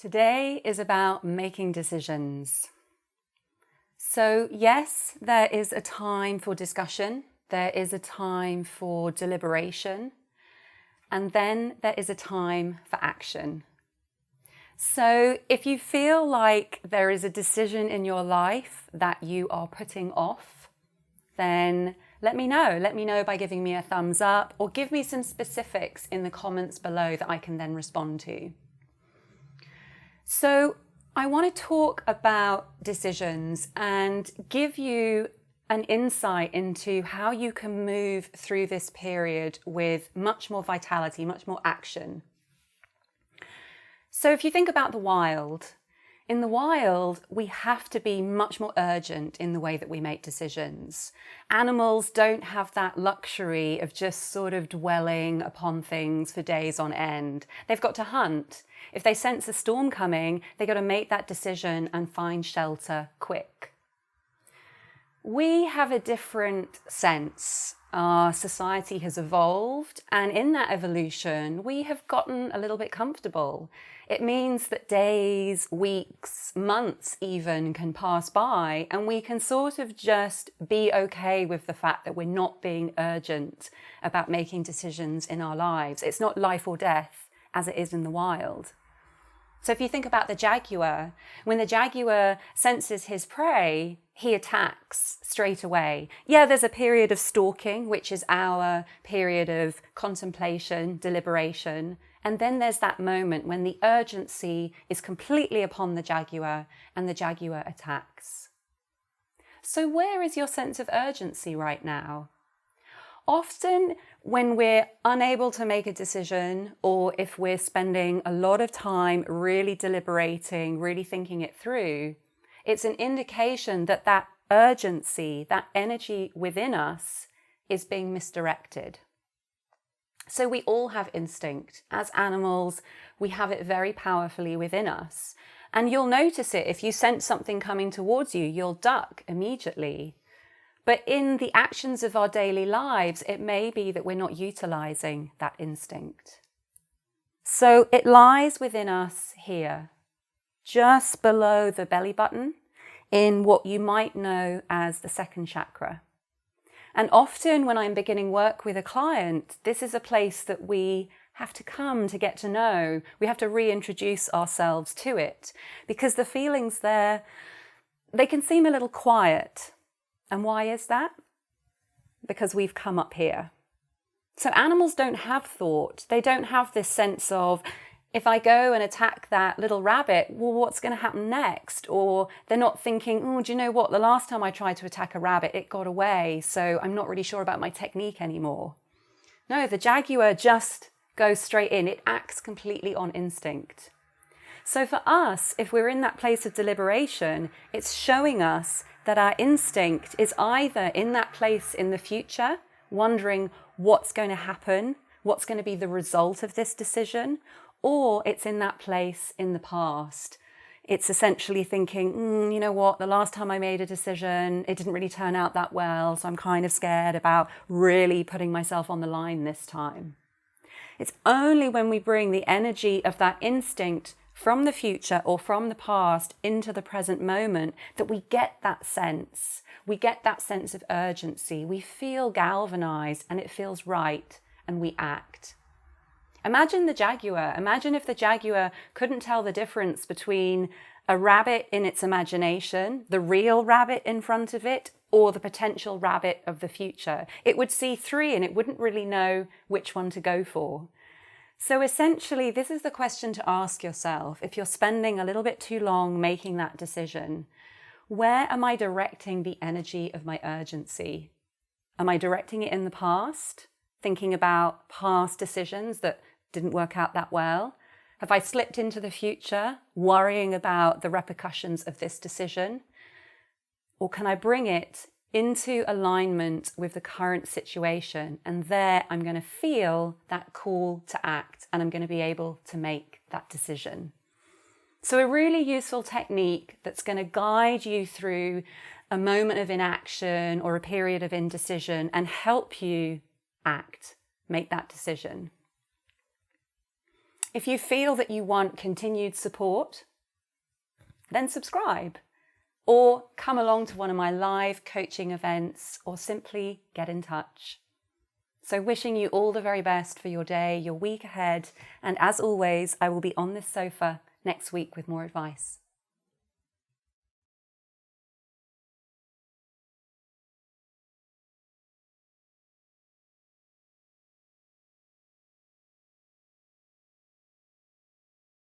Today is about making decisions. So yes, there is a time for discussion, there is a time for deliberation, and then there is a time for action. So if you feel like there is a decision in your life that you are putting off, then let me know. Let me know by giving me a thumbs up or give me some specifics in the comments below that I can then respond to. So I want to talk about decisions and give you an insight into how you can move through this period with much more vitality, much more action. So if you think about the wild, in the wild, we have to be much more urgent in the way that we make decisions. Animals don't have that luxury of just sort of dwelling upon things for days on end. They've got to hunt. If they sense a storm coming, they've got to make that decision and find shelter quick. We have a different sense. Our society has evolved, and in that evolution, we have gotten a little bit comfortable. It means that days, weeks, months even can pass by, and we can sort of just be okay with the fact that we're not being urgent about making decisions in our lives. It's not life or death as it is in the wild. So if you think about the jaguar, when the jaguar senses his prey, he attacks straight away. Yeah, there's a period of stalking, which is our period of contemplation, deliberation. And then there's that moment when the urgency is completely upon the jaguar and the jaguar attacks. So where is your sense of urgency right now? Often when we're unable to make a decision, or if we're spending a lot of time really deliberating, really thinking it through, it's an indication that that urgency, that energy within us is being misdirected. So we all have instinct. As animals, we have it very powerfully within us. And you'll notice it. If you sense something coming towards you, you'll duck immediately. But in the actions of our daily lives, it may be that we're not utilizing that instinct. So it lies within us here, just below the belly button, in what you might know as the second chakra. And often when I'm beginning work with a client, this is a place that we have to come to get to know. We have to reintroduce ourselves to it because the feelings there, they can seem a little quiet. And why is that? Because we've come up here. So animals don't have thought. They don't have this sense of, if I go and attack that little rabbit, well, what's going to happen next? Or they're not thinking, oh, do you know what? The last time I tried to attack a rabbit, it got away. So I'm not really sure about my technique anymore. No, the jaguar just goes straight in. It acts completely on instinct. So for us, if we're in that place of deliberation, it's showing us that our instinct is either in that place in the future, wondering what's going to happen, what's going to be the result of this decision, or it's in that place in the past. It's essentially thinking, you know what, the last time I made a decision, it didn't really turn out that well, so I'm kind of scared about really putting myself on the line this time. It's only when we bring the energy of that instinct from the future or from the past into the present moment that we get that sense. We get that sense of urgency. We feel galvanized and it feels right and we act. Imagine the jaguar. Imagine if the jaguar couldn't tell the difference between a rabbit in its imagination, the real rabbit in front of it, or the potential rabbit of the future. It would see three and it wouldn't really know which one to go for. So essentially, this is the question to ask yourself if you're spending a little bit too long making that decision. Where am I directing the energy of my urgency? Am I directing it in the past, thinking about past decisions that didn't work out that well? Have I slipped into the future, worrying about the repercussions of this decision? Or can I bring it into alignment with the current situation, and there I'm going to feel that call to act and I'm going to be able to make that decision. So a really useful technique that's going to guide you through a moment of inaction or a period of indecision and help you act, make that decision. If you feel that you want continued support, then subscribe or come along to one of my live coaching events or simply get in touch. So wishing you all the very best for your day, your week ahead. And as always, I will be on this sofa next week with more advice.